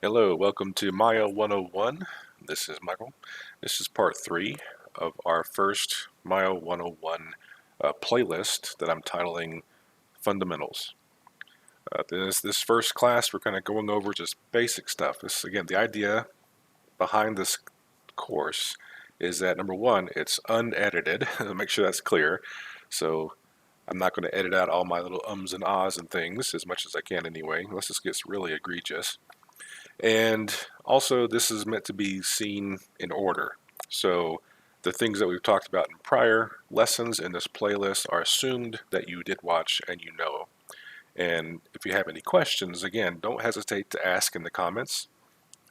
Hello, welcome to Maya 101. This is Michael. This is part 3 of our first Maya 101 playlist that I'm titling Fundamentals. This first class, we're kind of going over just basic stuff. Again, the idea behind this course is that number one, it's unedited. Make sure that's clear. So I'm not going to edit out all my little ums and ahs and things as much as I can anyway, unless this gets really egregious. And also, this is meant to be seen in order. So the things that we've talked about in prior lessons in this playlist are assumed that you did watch and you know. And if you have any questions, again, don't hesitate to ask in the comments.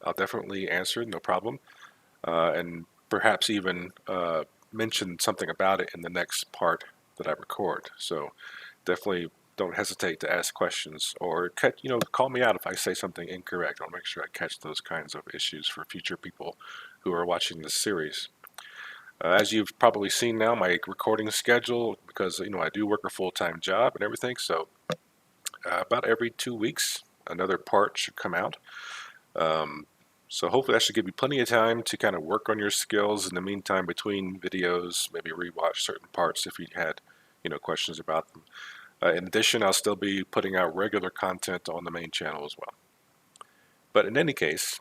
I'll definitely answer, no problem. And perhaps even mention something about it in the next part that I record. So definitely don't hesitate to ask questions or call me out if I say something incorrect. I'll make sure I catch those kinds of issues for future people who are watching this series. As you've probably seen now, my recording schedule, because I do work a full-time job and everything, so about every 2 weeks another part should come out. So hopefully that should give you plenty of time to kind of work on your skills in the meantime between videos, maybe rewatch certain parts if you had questions about them. In addition, I'll still be putting out regular content on the main channel as well. But in any case,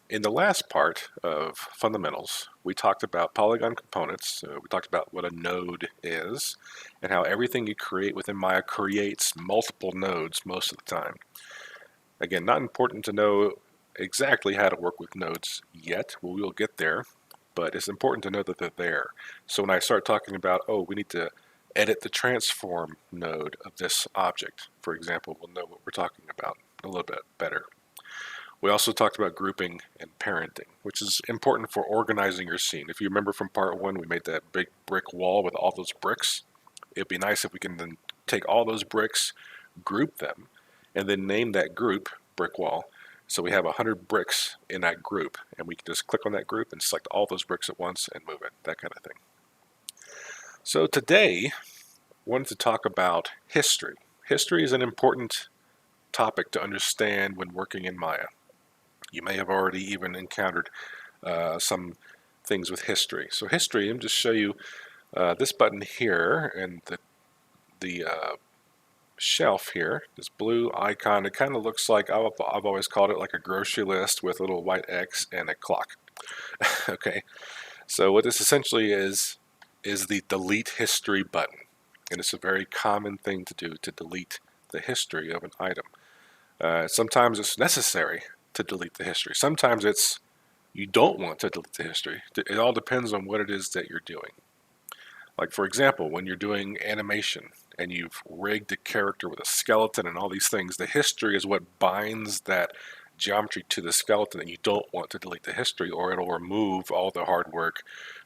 in the last part of fundamentals, we talked about polygon components. We talked about what a node is and how everything you create within Maya creates multiple nodes most of the time. Again, not important to know exactly how to work with nodes yet. Well, we'll get there, but it's important to know that they're there. So when I start talking about, we need to edit the transform node of this object, for example, we'll know what we're talking about a little bit better. We also talked about grouping and parenting, which is important for organizing your scene. If you remember from part 1, we made that big brick wall with all those bricks. It'd be nice if we can then take all those bricks, group them, and then name that group brick wall. So we have 100 bricks in that group, and we can just click on that group and select all those bricks at once and move it, that kind of thing. So today, I wanted to talk about history. History is an important topic to understand when working in Maya. You may have already even encountered some things with history. So history, I'm just show you this button here and the shelf here, this blue icon. It kind of looks like, I've always called it like a grocery list with a little white X and a clock. Okay, so what this essentially is the delete history button. And it's a very common thing to do, to delete the history of an item. Sometimes it's necessary to delete the history. Sometimes you don't want to delete the history. It all depends on what it is that you're doing. Like, for example, when you're doing animation and you've rigged a character with a skeleton and all these things, the history is what binds that geometry to the skeleton, and you don't want to delete the history or it'll remove all the hard work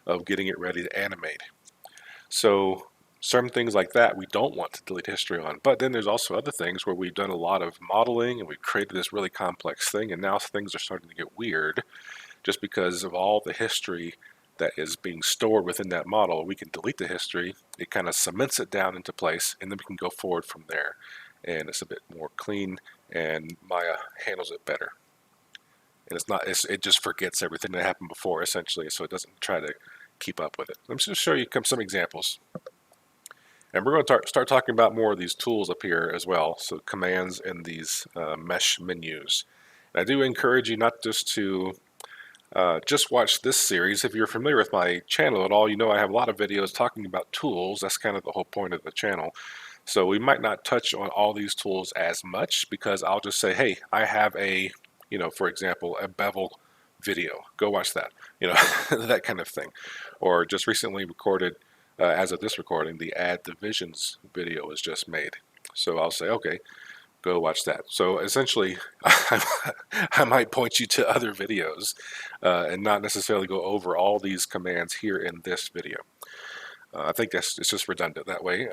of getting it ready to animate. So some things like that we don't want to delete history on. But then there's also other things where we've done a lot of modeling and we've created this really complex thing, and now things are starting to get weird just because of all the history that is being stored within that model. We can delete the history, it kind of cements it down into place, and then we can go forward from there. And it's a bit more clean, and Maya handles it better. And it just forgets everything that happened before, essentially, so it doesn't try to keep up with it. Let me just show you some examples. And we're going to start talking about more of these tools up here as well, so commands and these mesh menus. And I do encourage you not just to just watch this series. If you're familiar with my channel at all, you know I have a lot of videos talking about tools. That's kind of the whole point of the channel. So we might not touch on all these tools as much because I'll just say, hey, I have a, for example, a Bevel video. Go watch that, that kind of thing. Or just recently recorded, as of this recording, the Add Divisions video was just made. So I'll say, okay, go watch that. So essentially, I might point you to other videos and not necessarily go over all these commands here in this video. I think it's just redundant that way.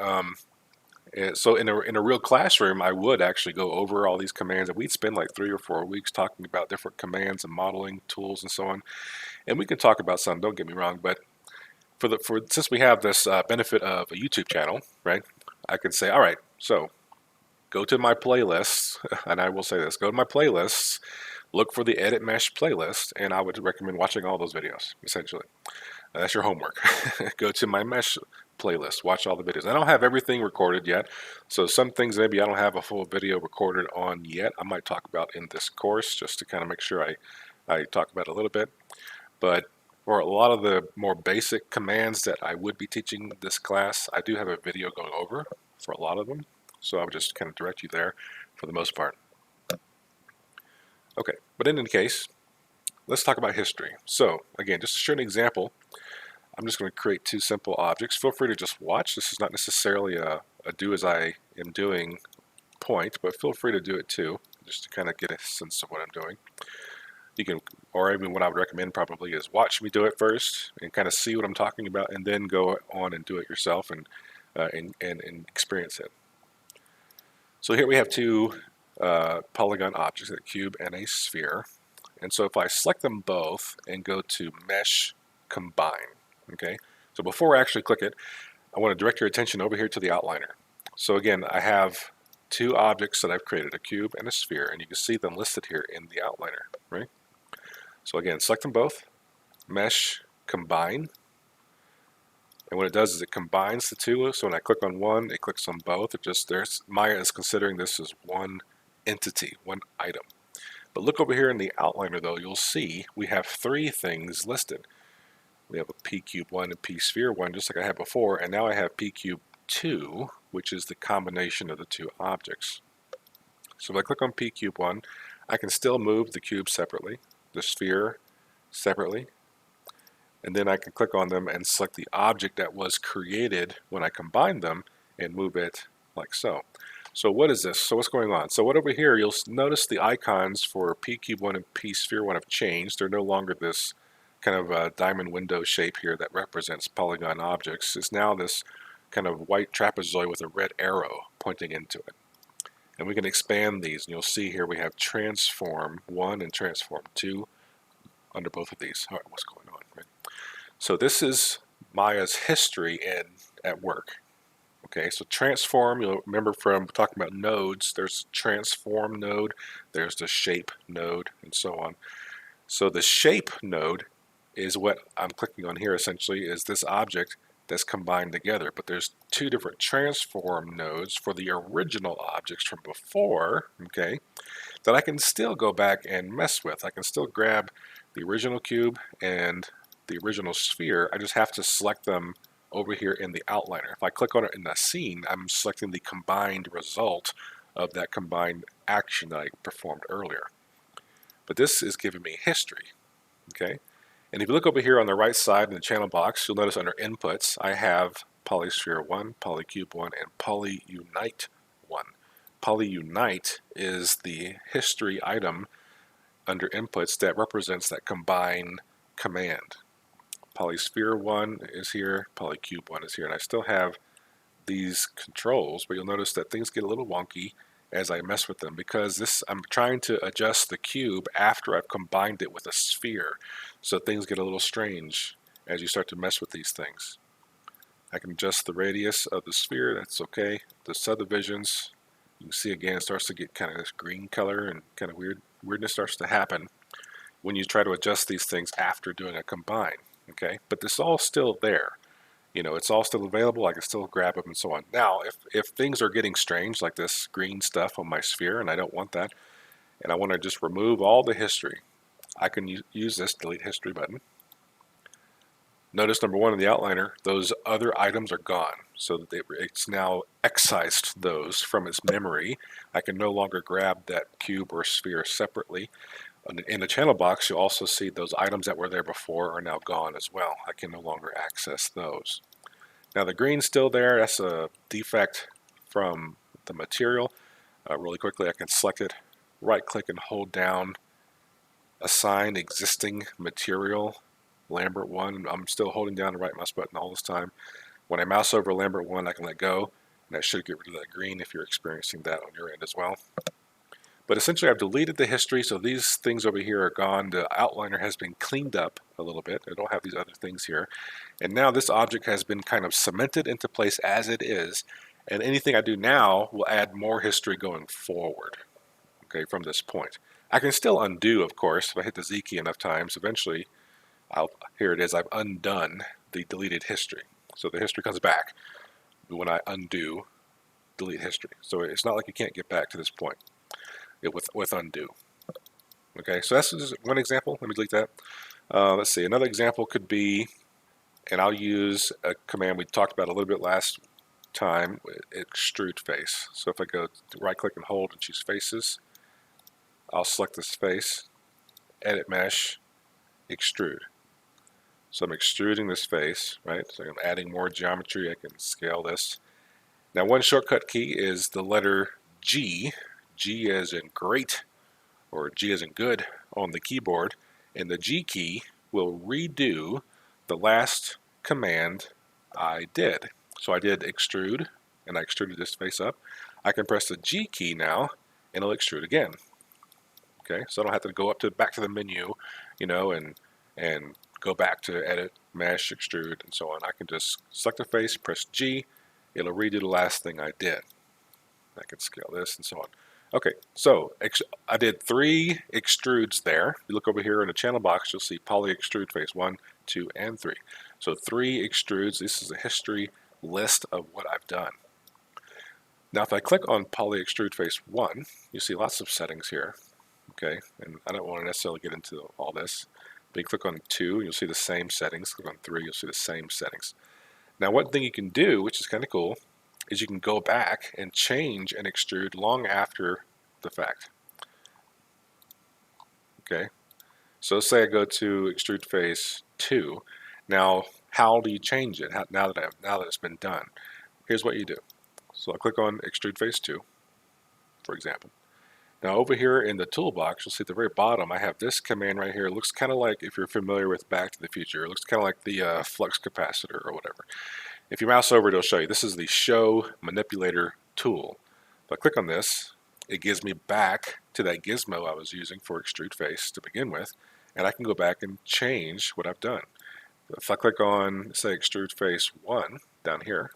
So in a real classroom, I would actually go over all these commands, and we'd spend like 3 or 4 weeks talking about different commands and modeling tools and so on. And we can talk about some, don't get me wrong, but since we have this benefit of a YouTube channel, right, I could say, all right, so go to my playlists, and I will say this, go to my playlists, look for the Edit Mesh playlist, and I would recommend watching all those videos, essentially. That's your homework. Go to my Mesh playlist, watch all the videos. I don't have everything recorded yet, so some things maybe I don't have a full video recorded on yet. I might talk about in this course just to kind of make sure I talk about it a little bit. But for a lot of the more basic commands that I would be teaching this class, I do have a video going over for a lot of them. So I would just kind of direct you there for the most part. Okay, but in any case, let's talk about history. So again, just to show an example, I'm just going to create two simple objects. Feel free to just watch. This is not necessarily a do as I am doing point, but feel free to do it too, just to kind of get a sense of what I'm doing. You can, or even what I would recommend probably is watch me do it first and kind of see what I'm talking about, and then go on and do it yourself and experience it. So here we have two polygon objects, a cube and a sphere. And so if I select them both and go to Mesh Combine, okay? So before I actually click it, I want to direct your attention over here to the outliner. So again, I have two objects that I've created, a cube and a sphere, and you can see them listed here in the outliner, right? So again, select them both, Mesh Combine, and what it does is it combines the two. So when I click on one, it clicks on both. It just, Maya is considering this as one entity, one item. But look over here in the outliner though, you'll see we have three things listed. We have a P cube 1 and P sphere 1, just like I had before, and now I have P cube 2, which is the combination of the two objects. So if I click on P cube 1, I can still move the cube separately, the sphere separately, and then I can click on them and select the object that was created when I combined them and move it like so. So what is this? So what's going on? So what over here, you'll notice the icons for P cube 1 and P sphere 1 have changed. They're no longer this kind of a diamond window shape here that represents polygon objects. It's now this kind of white trapezoid with a red arrow pointing into it. And we can expand these, and you'll see here we have transform 1 and transform 2 under both of these. All right, what's going on? Right? So this is Maya's history at work. Okay, so transform, you'll remember from talking about nodes, there's transform node, there's the shape node, and so on. So the shape node is what I'm clicking on here, essentially, is this object that's combined together. But there's two different transform nodes for the original objects from before, okay, that I can still go back and mess with. I can still grab the original cube and the original sphere. I just have to select them over here in the outliner. If I click on it in the scene, I'm selecting the combined result of that combined action that I performed earlier. But this is giving me history, okay? And if you look over here on the right side in the channel box, you'll notice under inputs, I have Polysphere 1, Polycube 1, and Polyunite 1. Polyunite is the history item under inputs that represents that combine command. Polysphere 1 is here, Polycube 1 is here, and I still have these controls, but you'll notice that things get a little wonky as I mess with them because I'm trying to adjust the cube after I've combined it with a sphere, so things get a little strange as you start to mess with these things. I can adjust the radius of the sphere, that's okay. The subdivisions, you can see again it starts to get kind of this green color and kind of weirdness starts to happen when you try to adjust these things after doing a combine. Okay, but this is all still there. You know, it's all still available. I can still grab them and so on. Now, if things are getting strange, like this green stuff on my sphere, and I don't want that, and I want to just remove all the history, I can use this delete history button. Notice number one in the outliner, those other items are gone. So that it's now excised those from its memory. I can no longer grab that cube or sphere separately. In the channel box, you'll also see those items that were there before are now gone as well. I can no longer access those. Now the green's still there. That's a defect from the material. Really quickly, I can select it, right-click and hold down, assign existing material, Lambert 1. I'm still holding down the right mouse button all this time. When I mouse over Lambert 1, I can let go, and that should get rid of that green if you're experiencing that on your end as well. But essentially I've deleted the history, so these things over here are gone. The outliner has been cleaned up a little bit. I don't have these other things here. And now this object has been kind of cemented into place as it is, and anything I do now will add more history going forward, okay, from this point. I can still undo, of course, if I hit the Z key enough times. Eventually, here it is, I've undone the deleted history. So the history comes back when I undo delete history. So it's not like you can't get back to this point with undo. Okay, so that's just one example. Let me delete that. Let's see, another example could be, and I'll use a command we talked about a little bit last time, extrude face. So if I go right click and hold and choose faces, I'll select this face, edit mesh, extrude. So I'm extruding this face, right? So I'm adding more geometry. I can scale this. Now one shortcut key is the letter G. G as in great, or G as in good on the keyboard. And the G key will redo the last command I did. So I did extrude, and I extruded this face up. I can press the G key now, and it'll extrude again. Okay, so I don't have to go back to the menu, and go back to edit, mesh, extrude, and so on. I can just select the face, press G, it'll redo the last thing I did. I can scale this and so on. Okay, so I did 3 extrudes there. If you look over here in the channel box, you'll see poly extrude face 1, 2, and 3. So 3 extrudes. This is a history list of what I've done. Now if I click on poly extrude face 1, you see lots of settings here. Okay, and I don't want to necessarily get into all this. But you click on 2, you'll see the same settings. Click on 3, you'll see the same settings. Now one thing you can do, which is kind of cool, is you can go back and change and extrude long after the fact. Okay, so let's say I go to extrude face 2. Now, how do you change it? Now that it's been done, here's what you do. So I'll click on extrude face 2, for example. Now over here in the toolbox, you'll see at the very bottom, I have this command right here. It looks kind of like, if you're familiar with Back to the Future, it looks kind of like the flux capacitor or whatever. If you mouse over, it'll show you. This is the Show Manipulator tool. If I click on this, it gives me back to that gizmo I was using for extrude face to begin with, and I can go back and change what I've done. If I click on, say, extrude face 1 down here,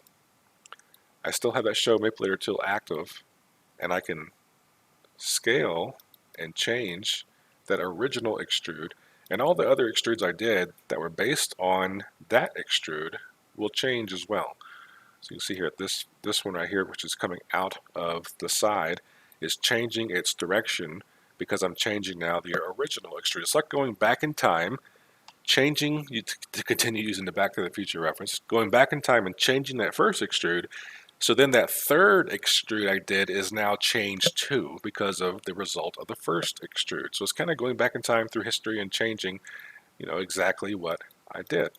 I still have that Show Manipulator tool active, and I can scale and change that original extrude, and all the other extrudes I did that were based on that extrude will change as well. So you can see here, this one right here, which is coming out of the side, is changing its direction because I'm changing now the original extrude. It's like going back in time, changing, to continue using the Back to the Future reference, going back in time and changing that first extrude. So then that third extrude I did is now changed too because of the result of the first extrude. So it's kind of going back in time through history and changing, exactly what I did.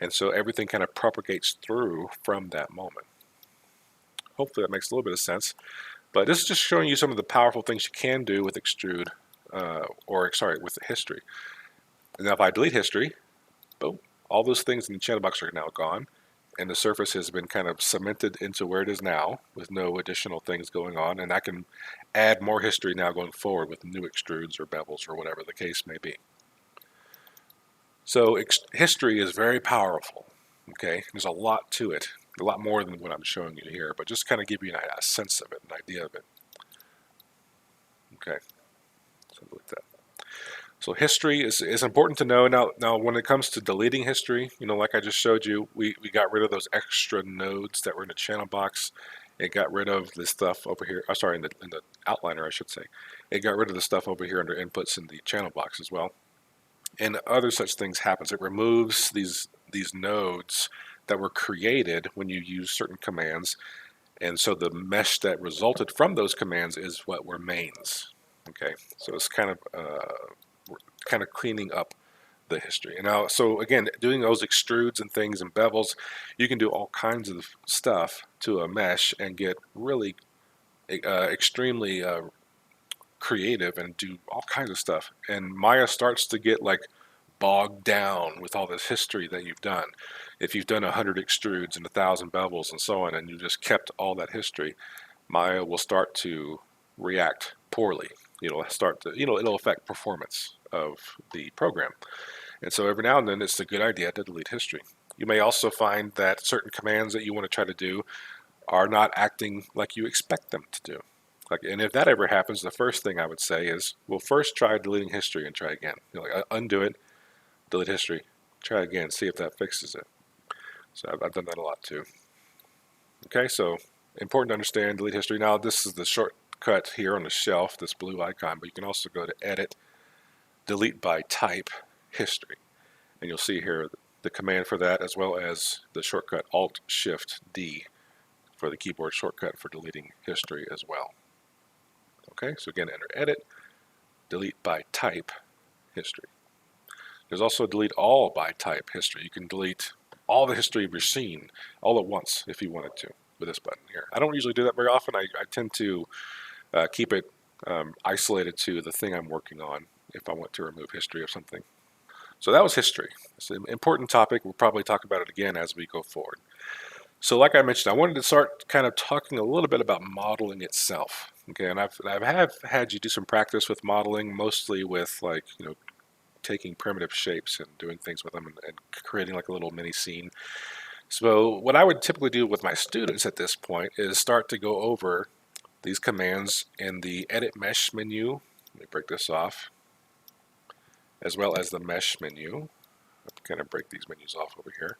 And so everything kind of propagates through from that moment. Hopefully that makes a little bit of sense. But this is just showing you some of the powerful things you can do with extrude, with the history. And now if I delete history, boom, all those things in the channel box are now gone. And the surface has been kind of cemented into where it is now with no additional things going on. And I can add more history now going forward with new extrudes or bevels or whatever the case may be. So history is very powerful, okay? There's a lot to it, a lot more than what I'm showing you here, but just kind of give you a sense of it, an idea of it. Okay, so like that. So history is important to know. Now when it comes to deleting history, like I just showed you, we got rid of those extra nodes that were in the channel box. It got rid of this stuff over here, in the outliner, I should say. It got rid of the stuff over here under inputs in the channel box as well. And other such things happens. It removes these nodes that were created when you use certain commands, and so the mesh that resulted from those commands is what remains. Okay, so it's kind of cleaning up the history. And now, so again, doing those extrudes and things and bevels, you can do all kinds of stuff to a mesh and get really extremely creative and do all kinds of stuff. And Maya starts to get like bogged down with all this history that you've done. If you've done 100 extrudes and 1,000 bevels and so on, and you just kept all that history, Maya will start to react poorly. It'll affect performance of the program. And so every now and then it's a good idea to delete history. You may also find that certain commands that you want to try to do are not acting like you expect them to do. Like, and if that ever happens, the first thing I would say is, well, first try deleting history and try again. Like undo it, delete history, try again, see if that fixes it. So I've done that a lot too. Okay, so important to understand delete history. Now this is the shortcut here on the shelf, this blue icon, but you can also go to Edit, Delete by Type, History. And you'll see here the command for that, as well as the shortcut Alt-Shift-D for the keyboard shortcut for deleting history as well. Okay, so again, enter Edit, Delete by Type, History. There's also delete all by type history. You can delete all the history of your scene all at once if you wanted to with this button here. I don't usually do that very often. I tend to keep it isolated to the thing I'm working on if I want to remove history of something. So that was history. It's an important topic. We'll probably talk about it again as we go forward. So like I mentioned, I wanted to start kind of talking a little bit about modeling itself. Okay, and I've had you do some practice with modeling, mostly with like, taking primitive shapes and doing things with them and creating like a little mini scene. So what I would typically do with my students at this point is start to go over these commands in the Edit Mesh menu. Let me break this off, as well as the Mesh menu. I'll kind of break these menus off over here.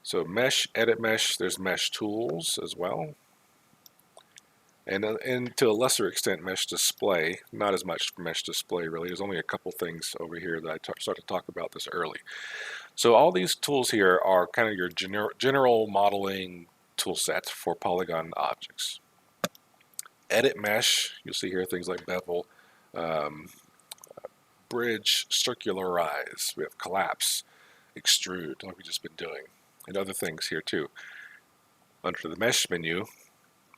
So Mesh, Edit Mesh, there's Mesh Tools as well. And to a lesser extent, Mesh Display, not as much Mesh Display really. There's only a couple things over here that I start to talk about this early. So all these tools here are kind of your general modeling tool sets for polygon objects. Edit Mesh, you'll see here things like Bevel, Bridge, Circularize, we have Collapse, Extrude, like we've just been doing, and other things here too. Under the Mesh menu,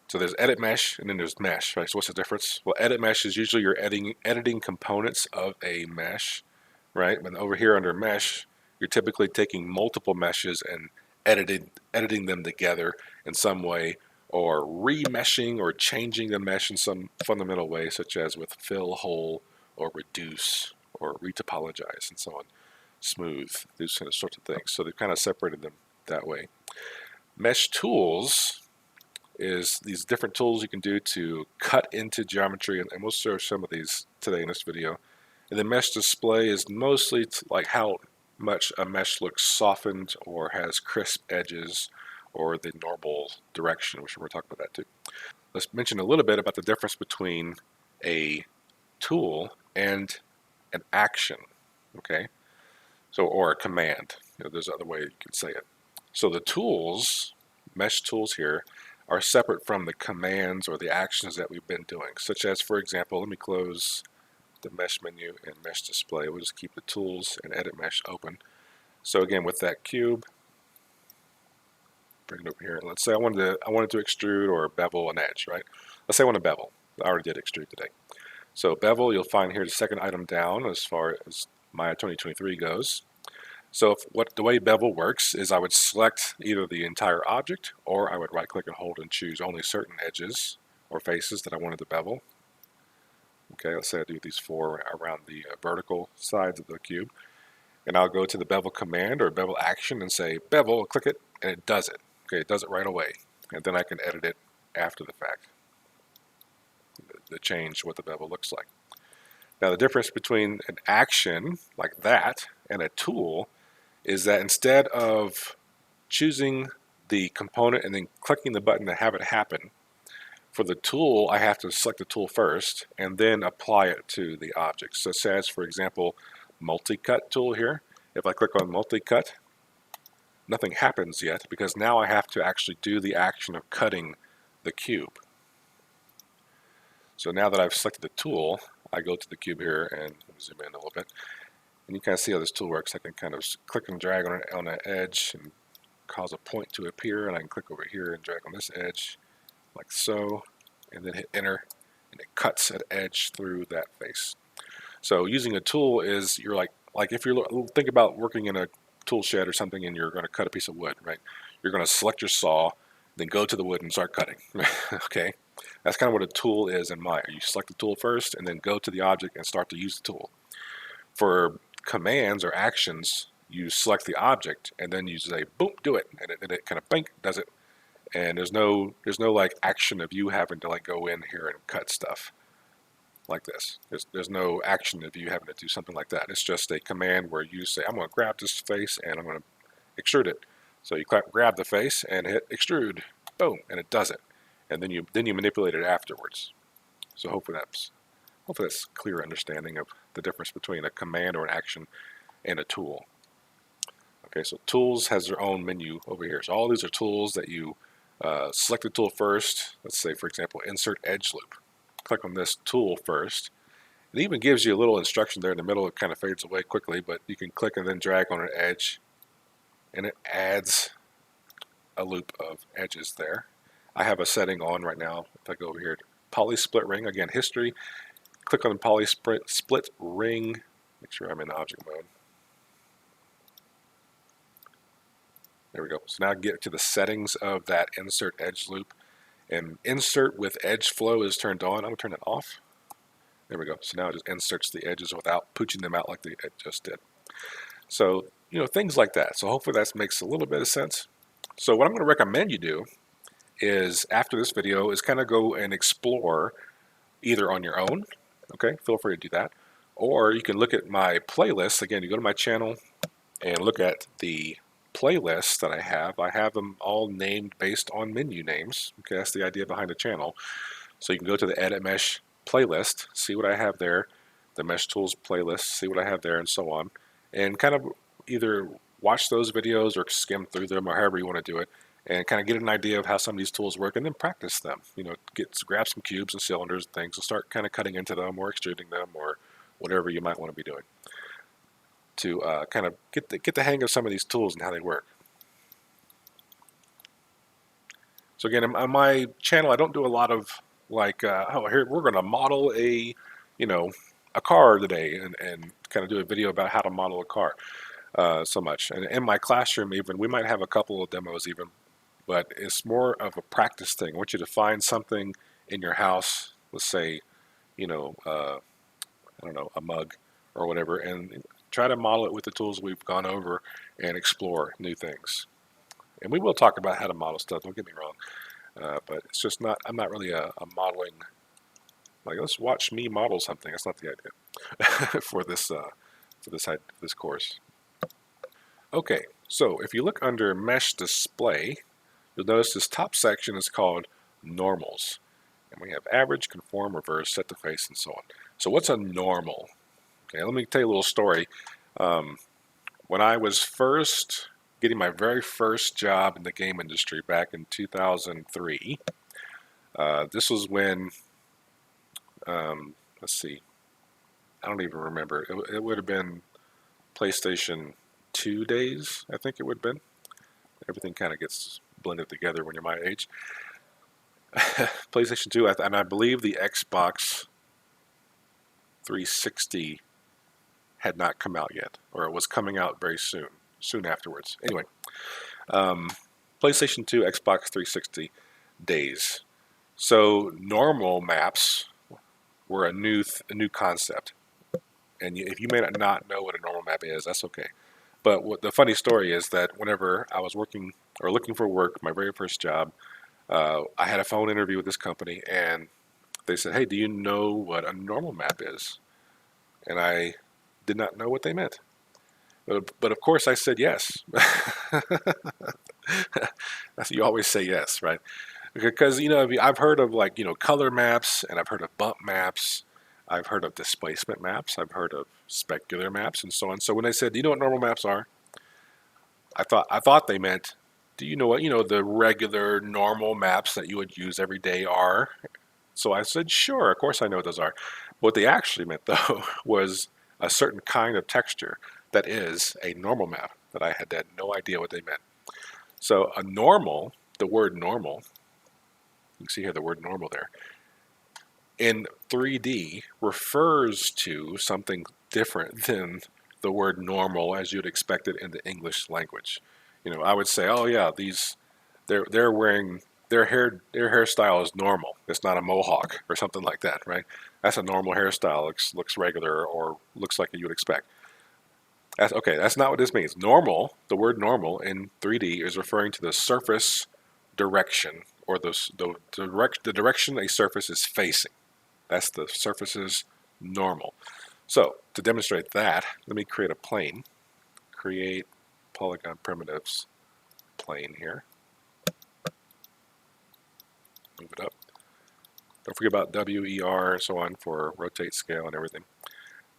so there's Edit Mesh and then there's Mesh, right? So what's the difference? Well, Edit Mesh is usually you're editing components of a mesh, right? But over here under Mesh, you're typically taking multiple meshes and editing them together in some way, or remeshing or changing the mesh in some fundamental way, such as with fill hole or reduce or retopologize and so on. Smooth, these kind of sorts of things. So they've kind of separated them that way. Mesh Tools is these different tools you can do to cut into geometry, and we'll show some of these today in this video. And the Mesh Display is mostly like how much a mesh looks softened or has crisp edges, or the normal direction, which we're talking about that too. Let's mention a little bit about the difference between a tool and an action, okay? So, or a command. There's other way you can say it. So the tools, mesh tools here, are separate from the commands or the actions that we've been doing, such as, for example, let me close the Mesh menu and Mesh Display. We'll just keep the Tools and Edit Mesh open. So again, with that cube, bring it over here. Let's say I wanted to extrude or bevel an edge, right? Let's say I want to bevel. I already did extrude today. So bevel, you'll find here the second item down as far as Maya 2023 goes. So the way Bevel works is I would select either the entire object, or I would right click and hold and choose only certain edges or faces that I wanted to bevel. Okay, let's say I do these four around the vertical sides of the cube. And I'll go to the Bevel command or Bevel action and say Bevel, click it, and it does it. Okay, it does it right away. And then I can edit it after the fact to change what the bevel looks like. Now the difference between an action like that and a tool is that instead of choosing the component and then clicking the button to have it happen, for the tool I have to select the tool first and then apply it to the object. So such as, for example, multi-cut tool here. If I click on multi-cut, nothing happens yet because now I have to actually do the action of cutting the cube. So now that I've selected the tool, I go to the cube here and let me zoom in a little bit. And you kind of see how this tool works. I can kind of click and drag on an edge and cause a point to appear, and I can click over here and drag on this edge like so, and then hit enter, and it cuts an edge through that face. So using a tool is, you're like if you're think about working in a tool shed or something and you're going to cut a piece of wood, right? You're going to select your saw, then go to the wood and start cutting. Okay, that's kind of what a tool is in Maya. You select the tool first and then go to the object and start to use the tool. For commands or actions, you select the object and then you say boom, do it, and it kind of bink does it, and there's no like action of you having to like go in here and cut stuff like this. There's no action of you having to do something like that. It's just a command where you say, I'm going to grab this face and I'm going to extrude it. So you grab the face and hit extrude, boom, and it does it. And then you manipulate it afterwards. So hopefully that's clear understanding of the difference between a command or an action and a tool. Okay, so tools has their own menu over here. So all these are tools that you select the tool first. Let's say, for example, insert edge loop. Click on this tool first. It even gives you a little instruction there in the middle. It kind of fades away quickly, but you can click and then drag on an edge, and it adds a loop of edges there. I have a setting on right now. If I go over here to poly split ring, again, history, click on the poly split ring. Make sure I'm in object mode. There we go. So now I get to the settings of that insert edge loop, and insert with edge flow is turned on. I'm going to turn it off. There we go. So now it just inserts the edges without pooching them out like it just did. So, things like that. So hopefully that makes a little bit of sense. So what I'm going to recommend you do is, after this video, is kind of go and explore either on your own. Okay, feel free to do that. Or you can look at my playlist. Again, you go to my channel and look at the playlists that I have. I have them all named based on menu names. Okay, that's the idea behind the channel. So you can go to the Edit Mesh playlist, see what I have there, the Mesh Tools playlist, see what I have there, and so on. And kind of either watch those videos or skim through them, or however you want to do it, and kind of get an idea of how some of these tools work, and then practice them. Grab some cubes and cylinders and things and start kind of cutting into them or extruding them or whatever you might want to be doing to kind of get the hang of some of these tools and how they work. So again, on my channel, I don't do a lot of like, here we're going to model a car today, and kind of do a video about how to model a car so much. And in my classroom, even we might have a couple of demos even, but it's more of a practice thing. I want you to find something in your house, let's say, I don't know, a mug or whatever, and try to model it with the tools we've gone over and explore new things. And we will talk about how to model stuff, don't get me wrong. But it's just not, I'm not really a modeling, like, let's watch me model something. That's not the idea for this course. Okay, so if you look under Mesh Display, you'll notice this top section is called Normals. And we have average, conform, reverse, set to face, and so on. So what's a normal? Okay, let me tell you a little story. When I was first getting my very first job in the game industry back in 2003, this was when, let's see, I don't even remember. It would have been PlayStation 2 days, I think it would have been. Everything kind of gets blended together when you're my age. PlayStation 2, and I believe the Xbox 360 had not come out yet, or it was coming out very soon afterwards. Anyway, PlayStation 2, Xbox 360 days. So normal maps were a new concept, and if you may not know what a normal map is, that's okay. But what the funny story is that whenever I was working or looking for work, my very first job, I had a phone interview with this company, and they said, "Hey, do you know what a normal map is?" And I did not know what they meant. But of course I said yes. You always say yes, right? Because, I've heard of color maps, and I've heard of bump maps. I've heard of displacement maps. I've heard of specular maps, and so on. So when they said, "Do you know what normal maps are?" I thought they meant, "Do you know what, the regular normal maps that you would use every day are?" So I said, "Sure, of course I know what those are." What they actually meant, though, was a certain kind of texture that is a normal map that I had no idea what they meant. So the word normal, you can see here the word normal there, in 3D refers to something different than the word normal as you'd expect it in the English language. I would say, "Oh yeah, they're wearing their hairstyle is normal. It's not a mohawk or something like that, right? That's a normal hairstyle. Looks regular or looks like you would expect." That's not what this means. Normal, the word normal in 3D is referring to the surface direction, or the direction a surface is facing. That's the surface's normal. So to demonstrate that, let me create a plane. Create polygon primitives plane here. Move it up. Don't forget about W, E, R, and so on for rotate, scale, and everything.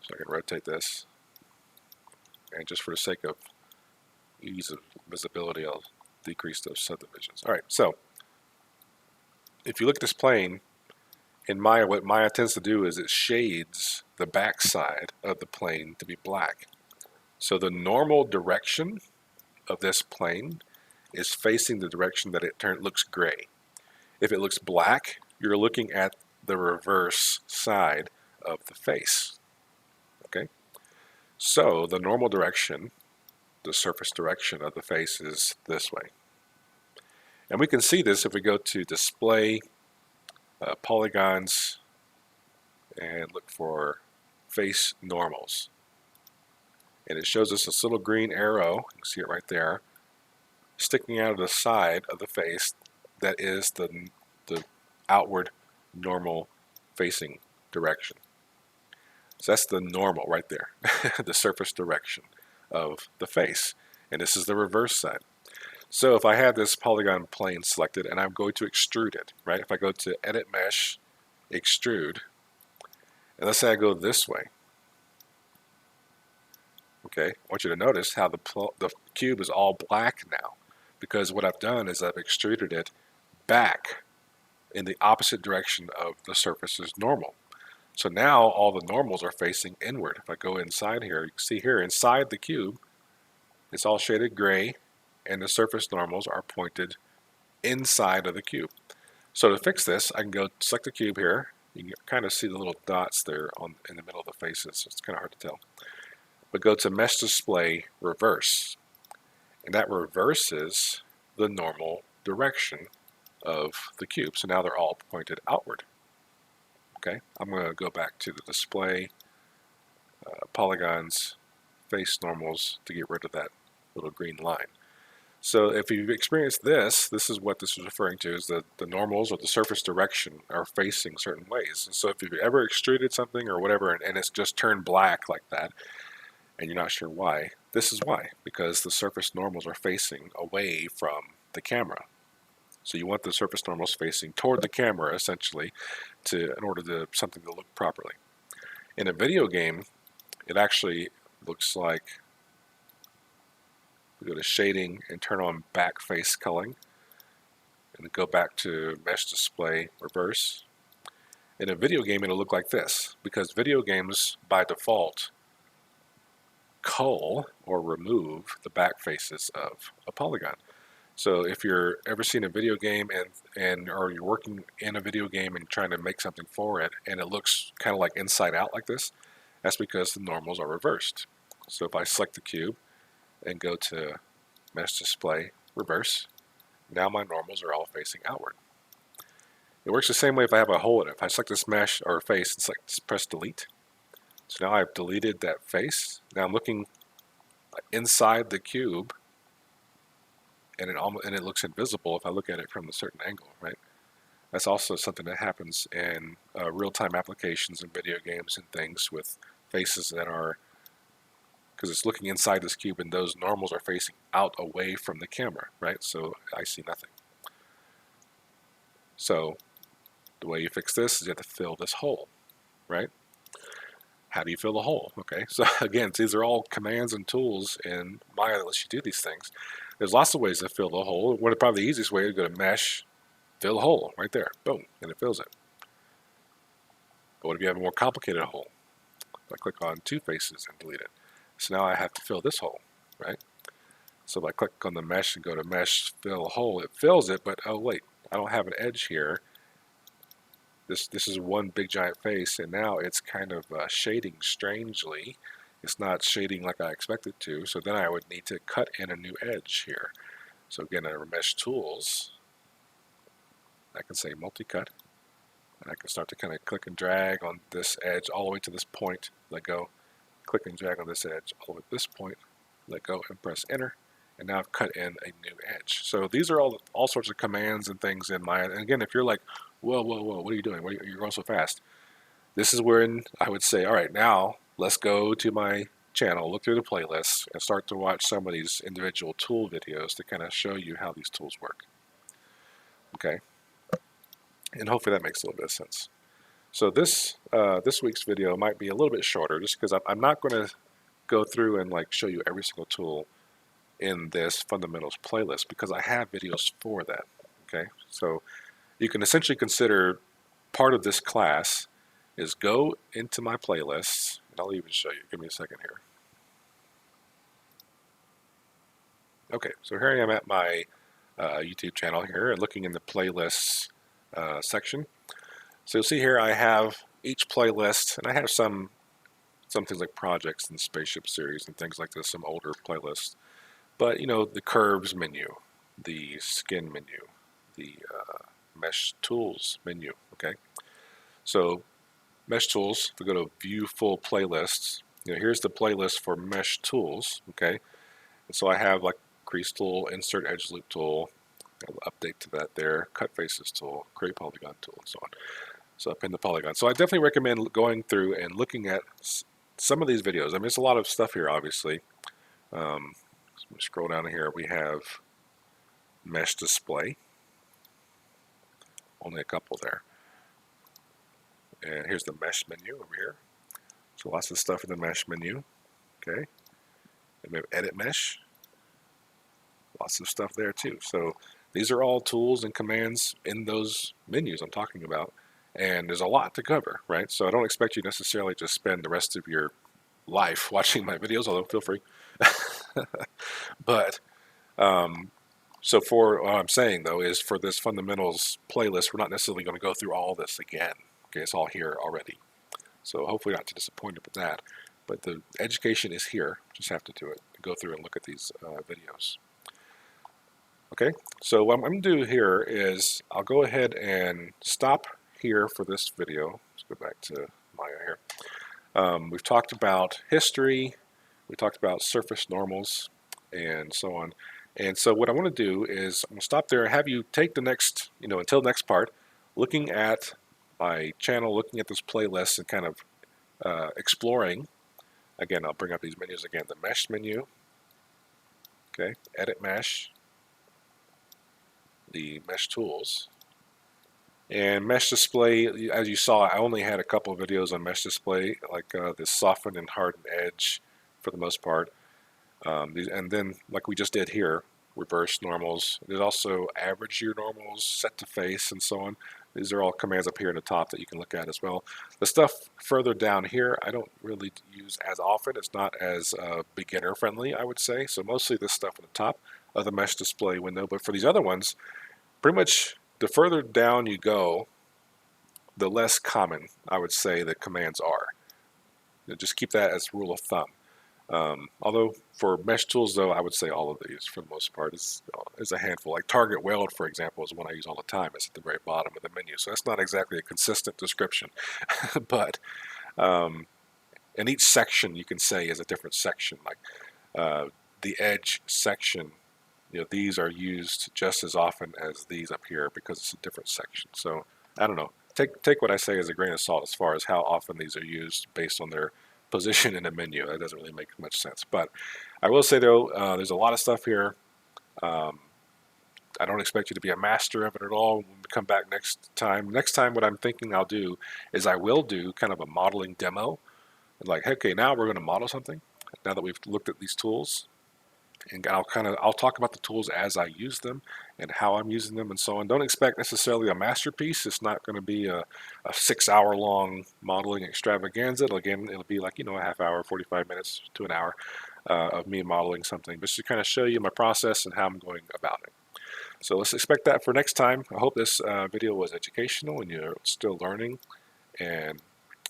So I can rotate this. And just for the sake of ease of visibility, I'll decrease those subdivisions. All right, so if you look at this plane, in Maya, what Maya tends to do is it shades the backside of the plane to be black. So the normal direction of this plane is facing the direction that it looks gray. If it looks black, you're looking at the reverse side of the face. Okay? So the normal direction, the surface direction of the face is this way. And we can see this if we go to display, polygons, and look for face normals. And it shows us this little green arrow, you can see it right there, sticking out of the side of the face that is the outward normal facing direction. So that's the normal right there, the surface direction of the face. And this is the reverse side. So if I have this polygon plane selected and I'm going to extrude it, right? If I go to Edit Mesh, Extrude, and let's say I go this way. Okay, I want you to notice how the cube is all black now, because what I've done is I've extruded it back in the opposite direction of the surface's normal. So now all the normals are facing inward. If I go inside here, you can see here inside the cube, it's all shaded gray, and the surface normals are pointed inside of the cube. So to fix this, I can go select the cube here. You can kind of see the little dots there in the middle of the faces, so it's kind of hard to tell. But go to Mesh Display, Reverse. And that reverses the normal direction of the cube. So now they're all pointed outward. Okay, I'm going to go back to the display, polygons, face normals to get rid of that little green line. So if you've experienced this is what this is referring to, is that the normals or the surface direction are facing certain ways. And so if you've ever extruded something or whatever and it's just turned black like that, and you're not sure why, this is why, because the surface normals are facing away from the camera. So you want the surface normals facing toward the camera, essentially, in order to something to look properly. In a video game, it actually looks like, we go to shading and turn on back face culling, and then go back to mesh display reverse. In a video game, it'll look like this, because video games by default cull or remove the back faces of a polygon. So if you're ever seen a video game or you're working in a video game and trying to make something for it and it looks kind of like inside out like this, that's because the normals are reversed. So if I select the cube and go to Mesh Display, Reverse, now my normals are all facing outward. It works the same way if I have a hole in it. If I select this mesh or face and press Delete. So now I've deleted that face. Now I'm looking inside the cube, and it looks invisible if I look at it from a certain angle, right? That's also something that happens in real-time applications and video games and things with faces that are, because it's looking inside this cube and those normals are facing out away from the camera, right? So I see nothing. So the way you fix this is you have to fill this hole, right? How do you fill the hole? Okay, so again, these are all commands and tools in Maya that lets you do these things. There's lots of ways to fill the hole. Probably the easiest way is to go to Mesh, fill a hole right there, boom, and it fills it. But what if you have a more complicated hole? If I click on two faces and delete it. So now I have to fill this hole, right? So if I click on the mesh and go to Mesh, fill a hole, it fills it, but oh wait, I don't have an edge here. This is one big giant face, and now it's kind of shading strangely. It's not shading like I expect it to, so then I would need to cut in a new edge here. So again, under Mesh Tools, I can say Multi-Cut, and I can start to kind of click and drag on this edge all the way to this point, let go, click and drag on this edge all the way to this point, let go, and press Enter, and now I've cut in a new edge. So these are all sorts of commands and things in Maya. And again, if you're like, whoa, whoa, whoa, what are you doing? You're going so fast. This is when I would say, all right, now let's go to my channel, look through the playlists, and start to watch some of these individual tool videos to kind of show you how these tools work. Okay, and hopefully that makes a little bit of sense. So this week's video might be a little bit shorter, just because I'm not going to go through and like show you every single tool in this fundamentals playlist, because I have videos for that. Okay, so you can essentially consider part of this class is go into my playlists, and I'll even show you. Give me a second here. Okay, so here I am at my YouTube channel here, and looking in the playlists section. So you'll see here I have each playlist, and I have some things like projects and spaceship series and things like this, some older playlists. But you know, the curves menu, the skin menu, the mesh tools menu. Okay, so mesh tools. If we go to view full playlists, you know, here's the playlist for mesh tools. Okay, and so I have like crease tool, insert edge loop tool, update to that there, cut faces tool, create polygon tool, and so on. So I pin the polygon. So I definitely recommend going through and looking at some of these videos. I mean, there's a lot of stuff here, obviously. Let me scroll down here. We have mesh display. Only a couple there. And here's the mesh menu over here. So lots of stuff in the mesh menu. Okay. And we have edit mesh. Lots of stuff there too. So these are all tools and commands in those menus I'm talking about. And there's a lot to cover, right? So I don't expect you necessarily to spend the rest of your life watching my videos, although feel free. But so for what I'm saying though is for this fundamentals playlist, we're not necessarily going to go through all this again. Okay, it's all here already. So hopefully not too disappointed with that. But the education is here. Just have to do it. Go through and look at these videos. Okay, so what I'm going to do here is I'll go ahead and stop here for this video. Let's go back to Maya here. We've talked about history. We talked about surface normals and so on. And so what I want to do is I'm going to stop there and have you take the next, until the next part, looking at my channel, looking at this playlist and kind of exploring. Again, I'll bring up these menus again. The mesh menu, okay, edit mesh, the mesh tools, and mesh display. As you saw, I only had a couple of videos on mesh display, like the soften and harden edge for the most part. And then, like we just did here, reverse normals. There's also average year normals, set to face, and so on. These are all commands up here in the top that you can look at as well. The stuff further down here, I don't really use as often. It's not as beginner friendly, I would say. So mostly this stuff at the top of the mesh display window. But for these other ones, pretty much the further down you go, the less common I would say the commands are. Just keep that as rule of thumb. Although for mesh tools, though, I would say all of these, for the most part, is a handful. Like target weld, for example, is one I use all the time. It's at the very bottom of the menu, so that's not exactly a consistent description. But in each section, you can say is a different section. Like the edge section, these are used just as often as these up here because it's a different section. So I don't know. Take what I say as a grain of salt as far as how often these are used based on their position in a menu. That doesn't really make much sense. But I will say though, there's a lot of stuff here. I don't expect you to be a master of it at all when we come back next time. Next time what I'm thinking I'll do is I will do kind of a modeling demo. Like, okay, now we're going to model something. Now that we've looked at these tools, and I'll talk about the tools as I use them and how I'm using them and so on. Don't expect necessarily a masterpiece. It's not going to be a 6-hour long modeling extravaganza. It'll be like, a half hour, 45 minutes to an hour of me modeling something, just to kind of show you my process and how I'm going about it. So let's expect that for next time. I hope this video was educational and you're still learning and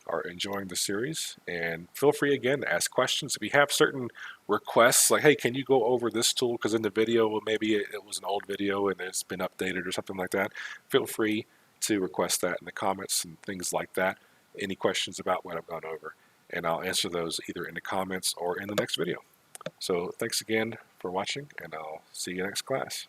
are enjoying the series, and feel free again to ask questions. If you have certain requests, like, hey, can you go over this tool because in the video, well, maybe it was an old video and it's been updated or something like that, feel free to request that in the comments and things like that. Any questions about what I've gone over, and I'll answer those either in the comments or in the next video. So thanks again for watching, and I'll see you next class.